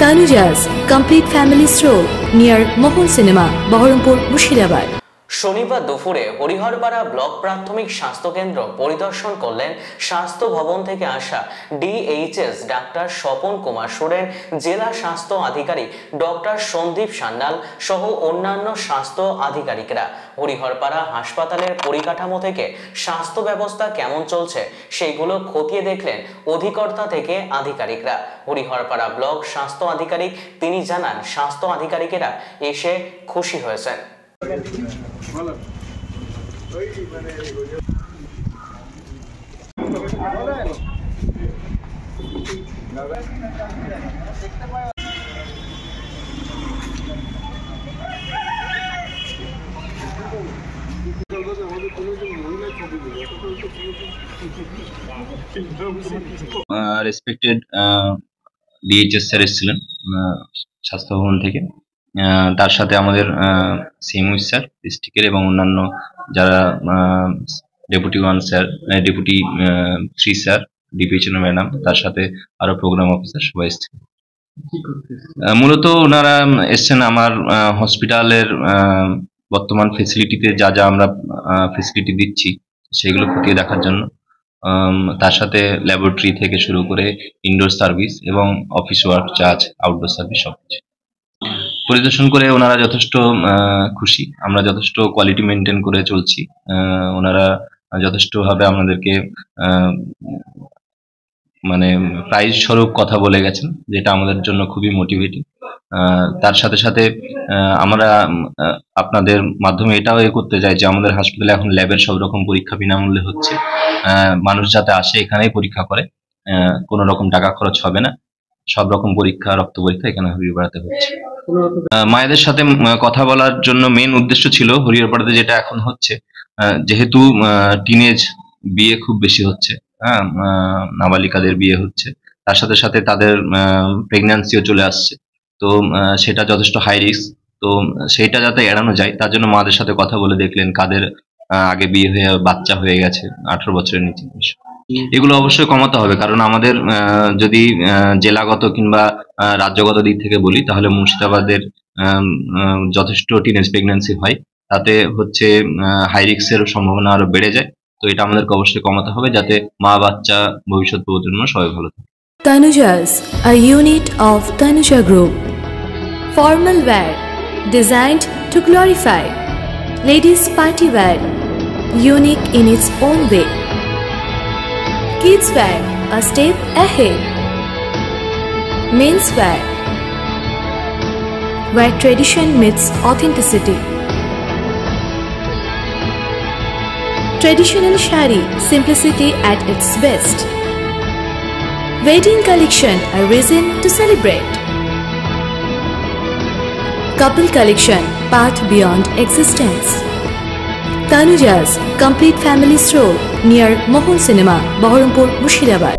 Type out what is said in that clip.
Tanuja's complete family stroll near Mohon Cinema, Baharampur, Murshidabad. শনিবার দুপুরে Hariharpara block প্রাথমিক স্বাস্থ্য কেন্দ্র পরিদর্শন করলেন স্বাস্থ্য ভবন থেকে আসা ডিএইচএস ডাক্তার স্বপন কুমার সোরেন, জেলা স্বাস্থ্য আধিকারিক ডক্টর সন্দীপ সান্যাল সহ অন্যান্য স্বাস্থ্য আধিকারিকরা। হরিহরপাড়া হাসপাতালের পরিকাঠামো থেকে স্বাস্থ্য ব্যবস্থা কেমন চলছে সেইগুলো খতিয়ে দেখলেন অধিকর্তা থেকে আধিকারিকরা। হরিহরপাড়া ব্লক স্বাস্থ্য আধিকারিক তিনি জানান, স্বাস্থ্য আধিকারিকেরা এসে খুশি হয়েছেন। রেসপেক্টেড ডিএইচএস স্যার এসেছিলেন স্বাস্থ্য ভবন থেকে। তার সাথে আমাদের সিএমও স্যার ডিস্ট্রিক্টের এবং অন্যান্য যারা deputy 1 sir, deputy 3 sir, DPHN madam, তার সাথে আরো প্রোগ্রাম অফিসার সবাই এসেছেন। মূলত ওনারা এসছেন আমার হসপিটালের বর্তমান ফেসিলিটিতে যা যা আমরা ফেসিলিটি দিচ্ছি সেগুলো খতিয়ে দেখার জন্য। তার সাথে ল্যাবরেটরি থেকে শুরু করে ইনডোর সার্ভিস এবং অফিস ওয়ার্ক যা আছে, আউটডোর সার্ভিস সবকিছু পরিদর্শন করে ওনারা যথেষ্ট খুশি। আমরা যথেষ্ট কোয়ালিটি মেনটেন করে চলছি। ওনারা যথেষ্টভাবে আমাদেরকে মানে প্রাইজ স্বরূপ কথা বলে গেছেন, যেটা আমাদের জন্য খুবই মোটিভেটিং। তার সাথে সাথে আমরা আপনাদের মাধ্যমে এটাও করতে চাই যে আমাদের হাসপাতালে এখন ল্যাবের সব রকম পরীক্ষা বিনামূল্যে হচ্ছে। মানুষ যাতে আসে এখানেই পরীক্ষা করে, কোনো রকম টাকা খরচ হবে না। সব রকম পরীক্ষা, রক্ত পরীক্ষা এখানে হরিহরপাড়াতে হচ্ছে। মায়েদের সাথে কথা বলার জন্য মেন উদ্দেশ্য ছিল হরিহরপাড়াতে যেটা এখন হচ্ছে, যেহেতু টিনেজ বিয়ে খুব বেশি হচ্ছে, নাবালিকাদের বিয়ে হচ্ছে, তার সাথে সাথে তাদের প্রেগন্যান্সিও চলে আসছে, তো সেটা যথেষ্ট হাই রিস্ক। তো সেইটা যাতে এড়ানো যায় তার জন্য মাদের সাথে কথা বলে দেখলেন কাদের আগে বিয়ে হয়ে বাচ্চা হয়ে গেছে 18 বছরের নিচে। এগুলো অবশ্যই কমাতে হবে, কারণ আমাদের যদি জেলাগত কিংবা রাজ্যগত দিক থেকে বলি তাহলে মুর্শিদাবাদের যথেষ্ট টিনেজ প্রেগন্যান্সি হয়, তাতে হচ্ছে হাই রিস্কের সম্ভাবনা আরো বেড়ে যায়। তো এটা আমাদেরকে অবশ্যই কমাতে হবে যাতে মা বাচ্চা ভবিষ্যৎ প্রজন্ম সবাই ভালো থাকে। Tanuja's, a unit of Tanuja Group. Formal wear designed to glorify. Ladies party wear, unique in its own way. Kids wear, a step ahead. Men's wear, where tradition meets authenticity. Traditional shari, simplicity at its best. Wedding collection, a reason to celebrate. Couple collection, path beyond existence. Tanuja's complete family stroll near Mohon Cinema, Baharampur, Murshidabad.